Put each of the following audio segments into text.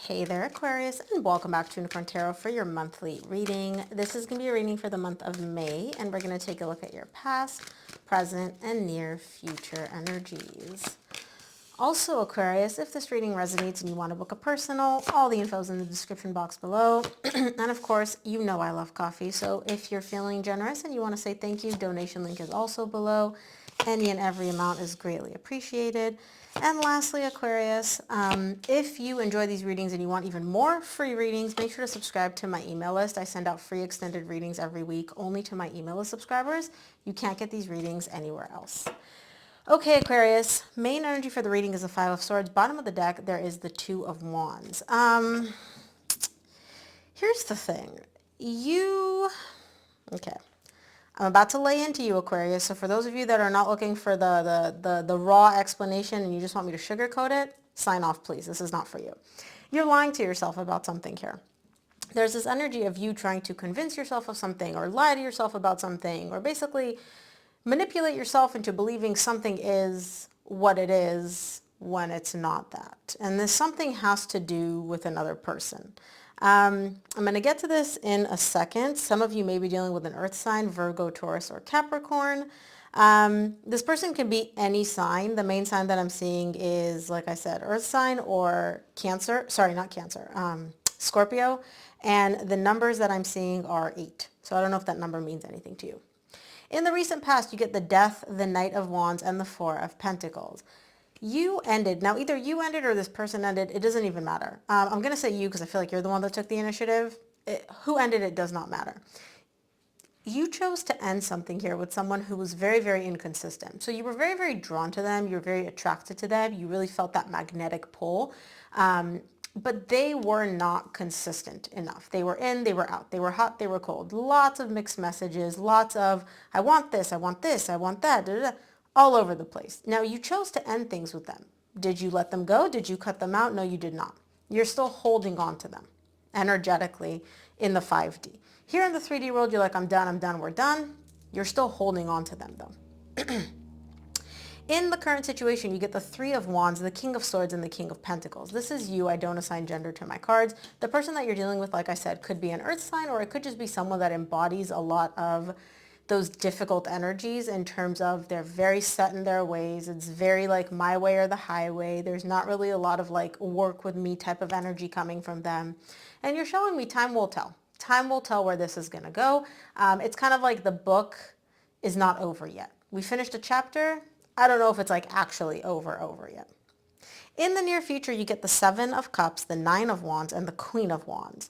Hey there, Aquarius, and welcome back to Unicorn Tarot for your monthly reading. This is going to be a reading for the month of May, and we're going to take a look at your past, present, and near future energies. Also, Aquarius, if this reading resonates and you want to book a personal, all the info is in the description box below. And of course, you know I love coffee, so if you're feeling generous and you want to say thank you, donation link is also below. Any and every amount is greatly appreciated. And lastly, Aquarius, if you enjoy these readings and you want even more free readings, make sure to subscribe to my email list. I send out free extended readings every week only to my email list subscribers. You can't get these readings anywhere else. Okay, Aquarius, main energy for the reading is the Five of Swords. Bottom of the deck, there is the Two of Wands. Here's the thing. Okay. I'm about to lay into you, Aquarius. So for those of you that are not looking for the raw explanation and you just want me to sugarcoat it, sign off, please. This is not for you. You're lying to yourself about something here. There's this energy of you trying to convince yourself of something or lie to yourself about something or basically manipulate yourself into believing something is what it is when it's not that. And this something has to do with another person. I'm going to get to this in a second. Some of you may be dealing with an earth sign, Virgo, Taurus, or Capricorn. This person can be any sign. The main sign that I'm seeing is, like I said, earth sign or Cancer. Sorry, not Cancer. Scorpio. And the numbers that I'm seeing are 8. So I don't know if that number means anything to you. In the recent past, you get the Death, the Knight of Wands, and the Four of Pentacles. You ended. Now, either you ended or this person ended. It doesn't even matter. I'm going to say you because I feel like you're the one that took the initiative. Who ended it does not matter. You chose to end something here with someone who was very, very inconsistent. So you were very, very drawn to them. You were very attracted to them. You really felt that magnetic pull. But they were not consistent enough. They were in, they were out. They were hot, they were cold. Lots of mixed messages, lots of, I want this, I want this, I want that, da, da, da, all over the place. Now, you chose to end things with them. Did you let them go? Did you cut them out? No, you did not. You're still holding on to them energetically in the 5D. Here in the 3D world, you're like, I'm done, we're done. You're still holding on to them, though. In the current situation, you get the Three of Wands, the King of Swords, and the King of Pentacles. This is you. I don't assign gender to my cards. The person that you're dealing with, like I said, could be an earth sign, or it could just be someone that embodies a lot of those difficult energies in terms of they're very set in their ways. It's very like my way or the highway. There's not really a lot of like work with me type of energy coming from them. And you're showing me time will tell. Time will tell where this is going to go. It's kind of like the book is not over yet. We finished a chapter. I don't know if it's like actually over yet. In the near future, you get the Seven of Cups, the Nine of Wands, and the Queen of Wands.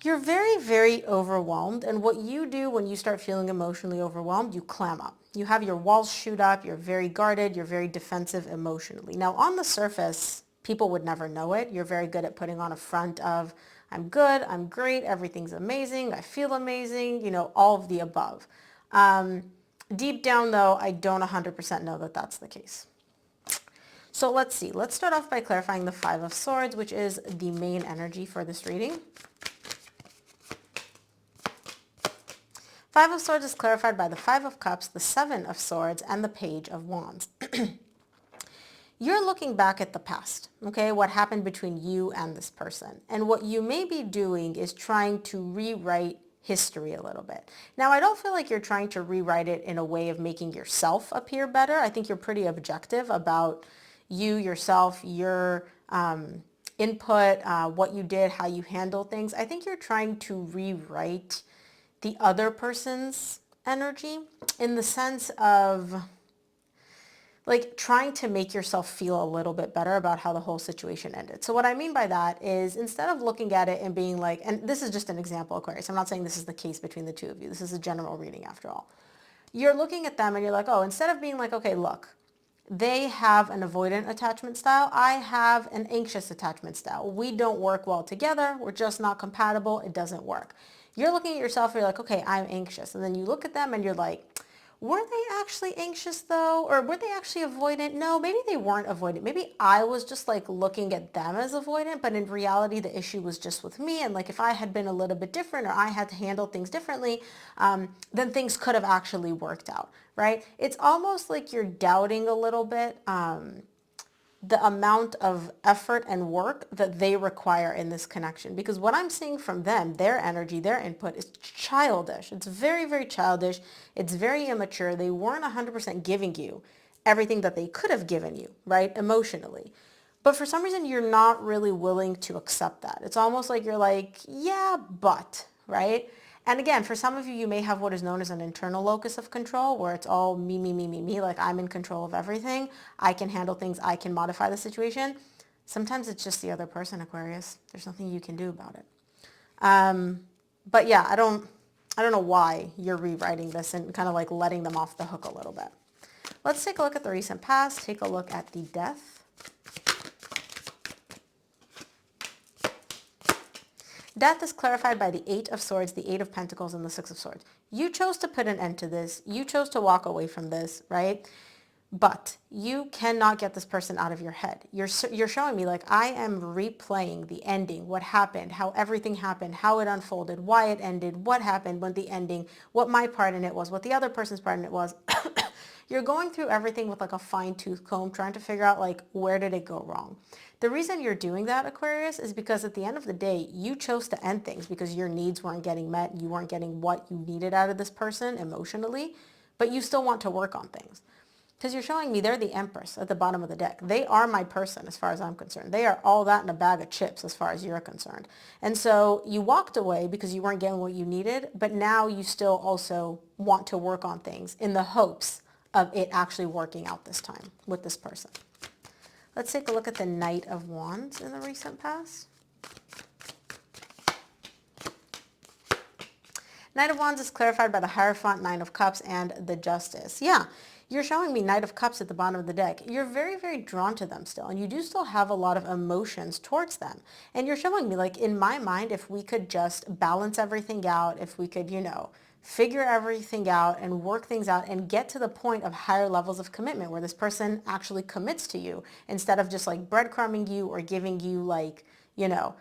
You're very, very overwhelmed. And what you do when you start feeling emotionally overwhelmed, you clam up. You have your walls shoot up. You're very guarded. You're very defensive emotionally. Now, on the surface, people would never know it. You're very good at putting on a front of, I'm good, I'm great, everything's amazing, I feel amazing, you know, all of the above. Deep down, though, I don't 100% know that that's the case. So let's see. Let's start off by clarifying the Five of Swords, which is the main energy for this reading. Five of Swords is clarified by the Five of Cups, the Seven of Swords, and the Page of Wands. You're looking back at the past, okay, what happened between you and this person. And what you may be doing is trying to rewrite history a little bit. Now, I don't feel like you're trying to rewrite it in a way of making yourself appear better. I think you're pretty objective about you, yourself, your input, what you did, how you handle things. I think you're trying to rewrite the other person's energy in the sense of like trying to make yourself feel a little bit better about how the whole situation ended. So what I mean by that is instead of looking at it and being like, and this is just an example, Aquarius, I'm not saying this is the case between the two of you. This is a general reading after all. You're looking at them and you're like, oh, instead of being like, okay, look, they have an avoidant attachment style. I have an anxious attachment style. We don't work well together. We're just not compatible. It doesn't work. You're looking at yourself and you're like, okay, I'm anxious. And then you look at them and you're like, were they actually anxious though? Or were they actually avoidant? No, maybe they weren't avoidant. Maybe I was just like looking at them as avoidant, but in reality, the issue was just with me. And like if I had been a little bit different or I had to handle things differently, then things could have actually worked out, right? It's almost like you're doubting a little bit the amount of effort and work that they require in this connection. Because what I'm seeing from them, their energy, their input is childish. It's very, very childish. It's very immature. They weren't 100% giving you everything that they could have given you, right? Emotionally. But for some reason, you're not really willing to accept that. It's almost like you're like, yeah, but, right? And again, for some of you, you may have what is known as an internal locus of control, where it's all me, me, me, me, me, like I'm in control of everything. I can handle things. I can modify the situation. Sometimes it's just the other person, Aquarius. There's nothing you can do about it. But yeah, I don't know why you're rewriting this and kind of like letting them off the hook a little bit. Let's take a look at the recent past. Take a look at the death. Death is clarified by the Eight of Swords, the Eight of Pentacles, and the Six of Swords. You chose to put an end to this. You chose to walk away from this, right? But you cannot get this person out of your head. You're showing me like I am replaying the ending, what happened, how everything happened, how it unfolded, why it ended, what happened when the ending, what my part in it was, what the other person's part in it was. You're going through everything with like a fine-tooth comb, trying to figure out like, where did it go wrong? The reason you're doing that, Aquarius, is because at the end of the day, you chose to end things because your needs weren't getting met. You weren't getting what you needed out of this person emotionally, but you still want to work on things. Because you're showing me they're the Empress at the bottom of the deck. They are my person as far as I'm concerned. They are all that in a bag of chips as far as you're concerned. And so you walked away because you weren't getting what you needed, but now you still also want to work on things in the hopes of it actually working out this time with this person. Let's take a look at the Knight of Wands in the recent past. Knight of Wands is clarified by the Hierophant, Nine of Cups, and the Justice. Yeah, you're showing me Knight of Cups at the bottom of the deck. You're very, very drawn to them still, and you do still have a lot of emotions towards them. And you're showing me, like, in my mind, if we could just balance everything out, if we could, you know, figure everything out and work things out and get to the point of higher levels of commitment where this person actually commits to you instead of just like breadcrumbing you or giving you like, you know,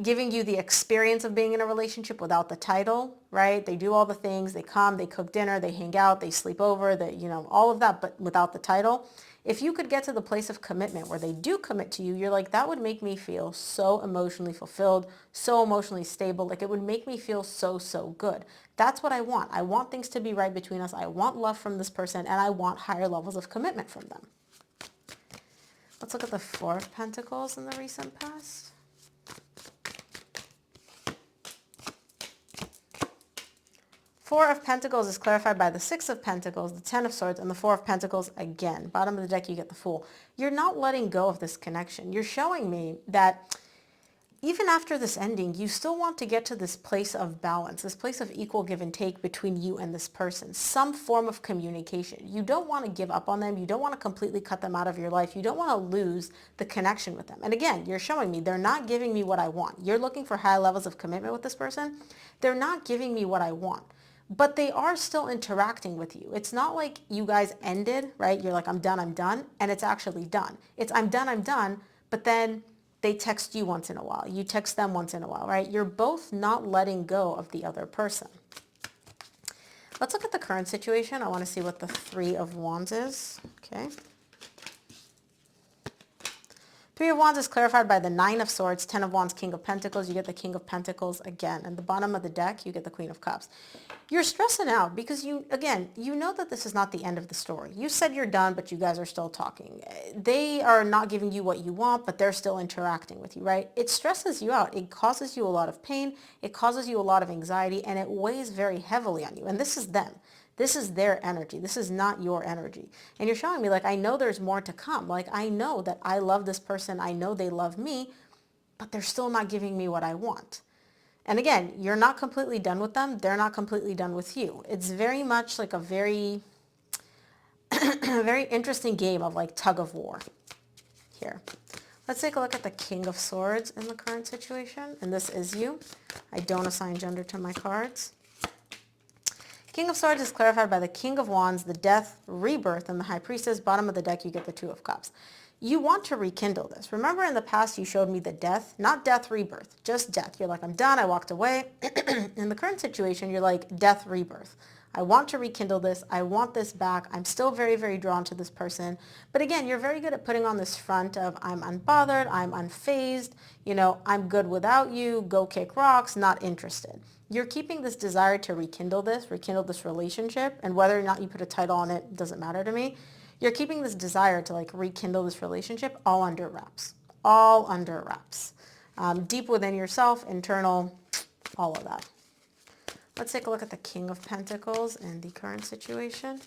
giving you the experience of being in a relationship without the title, right? They do all the things, they come, they cook dinner, they hang out, they sleep over, they, you know, all of that, but without the title. If you could get to the place of commitment where they do commit to you, you're like, that would make me feel so emotionally fulfilled, so emotionally stable. Like it would make me feel so, so good. That's what I want. I want things to be right between us. I want love from this person, and I want higher levels of commitment from them. Let's look at the Four of Pentacles in the recent past. Four of Pentacles is clarified by the Six of Pentacles, the Ten of Swords, and the Four of Pentacles again. Bottom of the deck, you get the Fool. You're not letting go of this connection. You're showing me that even after this ending, you still want to get to this place of balance, this place of equal give and take between you and this person, some form of communication. You don't want to give up on them. You don't want to completely cut them out of your life. You don't want to lose the connection with them. And again, you're showing me they're not giving me what I want. You're looking for high levels of commitment with this person. They're not giving me what I want. But they are still interacting with you. It's not like you guys ended, right? You're like, I'm done, and it's actually done. It's I'm done, but then they text you once in a while. You text them once in a while, right? You're both not letting go of the other person. Let's look at the current situation. I want to see what the Three of Wands is, okay? Three of Wands is clarified by the Nine of Swords, Ten of Wands, King of Pentacles. You get the King of Pentacles again. And the bottom of the deck, you get the Queen of Cups. You're stressing out because you know that this is not the end of the story. You said you're done, but you guys are still talking. They are not giving you what you want, but they're still interacting with you, right? It stresses you out. It causes you a lot of pain. It causes you a lot of anxiety, and it weighs very heavily on you. And this is them. This is their energy. This is not your energy. And you're showing me like, I know there's more to come. Like, I know that I love this person. I know they love me, but they're still not giving me what I want. And again, you're not completely done with them. They're not completely done with you. It's very much like a very, very interesting game of like tug of war here. Let's take a look at the King of Swords in the current situation. And this is you. I don't assign gender to my cards. King of Swords is clarified by the King of Wands, the Death, Rebirth, and the High Priestess. Bottom of the deck, you get the Two of Cups. You want to rekindle this. Remember in the past you showed me the Death, not Death, Rebirth, just Death. You're like, I'm done, I walked away. In the current situation, you're like, Death, Rebirth. I want to rekindle this. I want this back. I'm still very, very drawn to this person. But again, you're very good at putting on this front of I'm unbothered, I'm unfazed, I'm good without you, go kick rocks, not interested. You're keeping this desire to rekindle this relationship, and whether or not you put a title on it doesn't matter to me. You're keeping this desire to like rekindle this relationship all under wraps. All under wraps. Deep within yourself, internal, all of that. Let's take a look at the King of Pentacles and the current situation.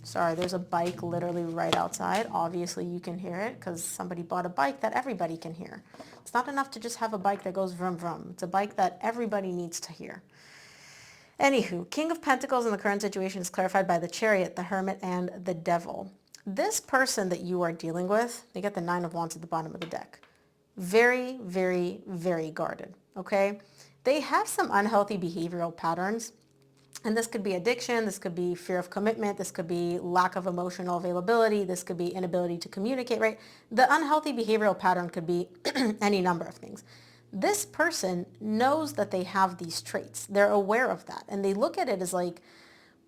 Sorry, there's a bike literally right outside. Obviously you can hear it because somebody bought a bike that everybody can hear. It's not enough to just have a bike that goes vroom vroom. It's a bike that everybody needs to hear. Anywho, King of Pentacles in the current situation is clarified by the Chariot, the Hermit, and the Devil. This person that you are dealing with, they get the Nine of Wands at the bottom of the deck. Very, very, very guarded, okay? They have some unhealthy behavioral patterns, and this could be addiction, this could be fear of commitment, this could be lack of emotional availability, this could be inability to communicate, right? The unhealthy behavioral pattern could be any number of things. This person knows that they have these traits. They're aware of that, and they look at it as like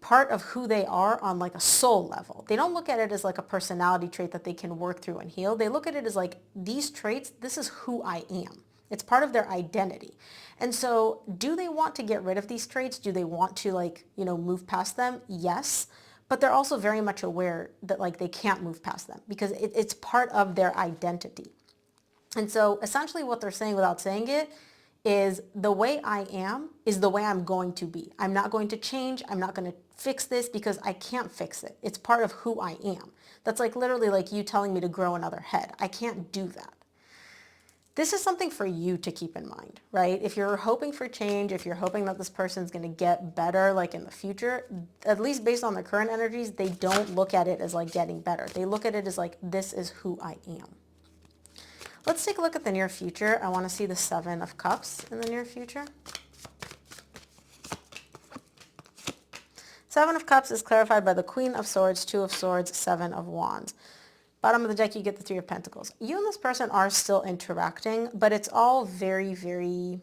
part of who they are on like a soul level. They don't look at it as like a personality trait that they can work through and heal. They look at it as like these traits, this is who I am. It's part of their identity. And so do they want to get rid of these traits? Do they want to like, move past them? Yes. But they're also very much aware that like they can't move past them because it's part of their identity. And so essentially what they're saying without saying it is the way I am is the way I'm going to be. I'm not going to change. I'm not going to fix this because I can't fix it. It's part of who I am. That's like literally like you telling me to grow another head. I can't do that. This is something for you to keep in mind, right? If you're hoping for change, if you're hoping that this person's going to get better like in the future, at least based on their current energies, they don't look at it as like getting better. They look at it as like, this is who I am. Let's take a look at the near future. I want to see the Seven of Cups in the near future. Seven of Cups is clarified by the Queen of Swords, Two of Swords, Seven of Wands. Bottom of the deck, you get the Three of Pentacles. You and this person are still interacting, but it's all very, very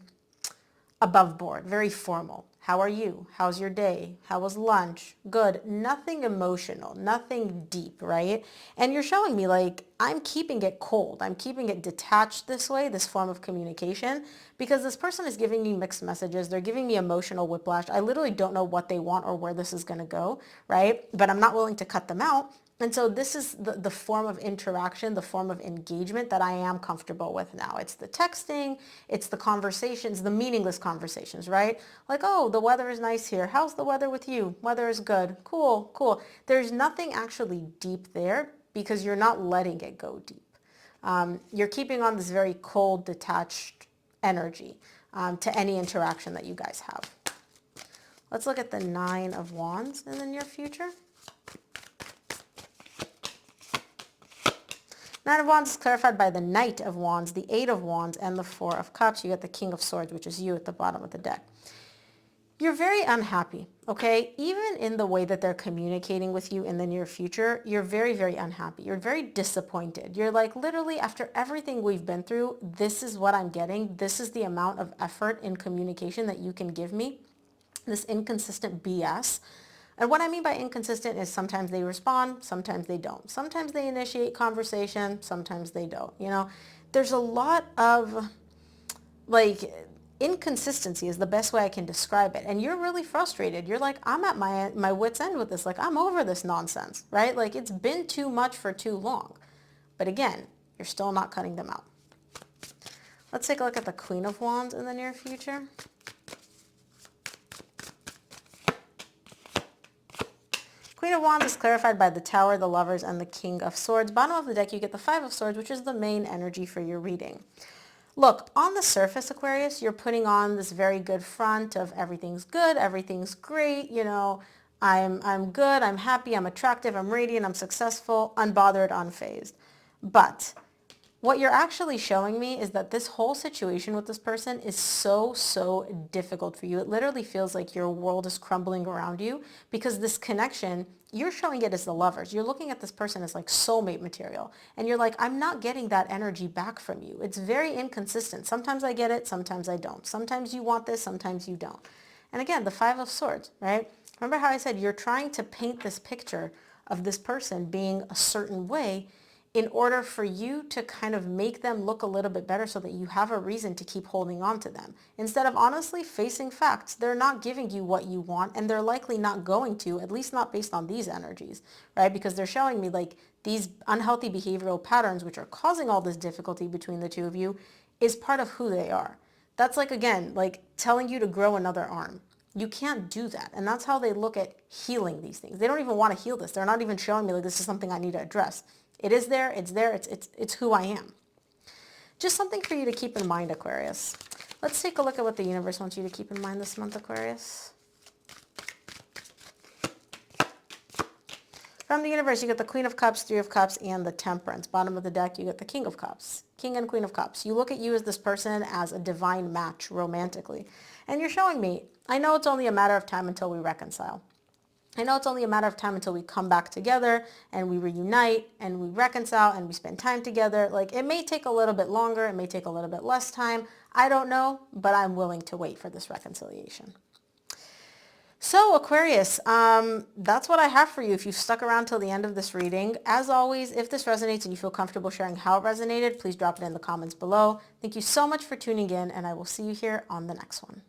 above board, very formal. How are you? How's your day? How was lunch? Good. Nothing emotional, nothing deep, right? And you're showing me like, I'm keeping it cold. I'm keeping it detached this way, this form of communication, because this person is giving me mixed messages. They're giving me emotional whiplash. I literally don't know what they want or where this is going to go, right? But I'm not willing to cut them out. And so this is the form of interaction, the form of engagement that I am comfortable with now. It's the texting, it's the conversations, the meaningless conversations, right? Like, oh, the weather is nice here. How's the weather with you? Weather is good. Cool, cool. There's nothing actually deep there because you're not letting it go deep. You're keeping on this very cold, detached energy to any interaction that you guys have. Let's look at the Nine of Wands in the near future. Nine of Wands is clarified by the Knight of Wands, the Eight of Wands, and the Four of Cups. You get the King of Swords, which is you at the bottom of the deck. You're very unhappy, okay? Even in the way that they're communicating with you in the near future, you're very, very unhappy. You're very disappointed. You're like, literally, after everything we've been through, this is what I'm getting. This is the amount of effort in communication that you can give me. This inconsistent BS. And what I mean by inconsistent is sometimes they respond, sometimes they don't. Sometimes they initiate conversation, sometimes they don't. There's a lot of like inconsistency is the best way I can describe it. And you're really frustrated. You're like, I'm at my wit's end with this. Like, I'm over this nonsense, right? Like, it's been too much for too long. But again, you're still not cutting them out. Let's take a look at the Queen of Wands in the near future. Queen of Wands is clarified by the Tower, the Lovers, and the King of Swords. Bottom of the deck, you get the Five of Swords, which is the main energy for your reading. Look, on the surface, Aquarius, you're putting on this very good front of everything's good, everything's great, I'm good, I'm happy, I'm attractive, I'm radiant, I'm successful, unbothered, unfazed. But what you're actually showing me is that this whole situation with this person is so, so difficult for you. It literally feels like your world is crumbling around you because this connection, you're showing it as the Lovers. You're looking at this person as like soulmate material. And you're like, I'm not getting that energy back from you. It's very inconsistent. Sometimes I get it, sometimes I don't. Sometimes you want this, sometimes you don't. And again, the Five of Swords, right? Remember how I said you're trying to paint this picture of this person being a certain way in order for you to kind of make them look a little bit better so that you have a reason to keep holding on to them. Instead of honestly facing facts, they're not giving you what you want, and they're likely not going to, at least not based on these energies, right? Because they're showing me like these unhealthy behavioral patterns, which are causing all this difficulty between the two of you, is part of who they are. That's like, again, like telling you to grow another arm. You can't do that. And that's how they look at healing these things. They don't even want to heal this. They're not even showing me like this is something I need to address. It is there, it's who I am. Just something for you to keep in mind, Aquarius. Let's take a look at what the universe wants you to keep in mind this month, Aquarius. From the universe, you get the Queen of Cups, Three of Cups, and the Temperance. Bottom of the deck, you get the King of Cups. King and Queen of Cups. You look at you as this person as a divine match romantically. And you're showing me, I know it's only a matter of time until we reconcile. I know it's only a matter of time until we come back together and we reunite and we reconcile and we spend time together. Like, it may take a little bit longer. It may take a little bit less time. I don't know, but I'm willing to wait for this reconciliation. So Aquarius, that's what I have for you if you've stuck around till the end of this reading. As always, if this resonates and you feel comfortable sharing how it resonated, please drop it in the comments below. Thank you so much for tuning in, and I will see you here on the next one.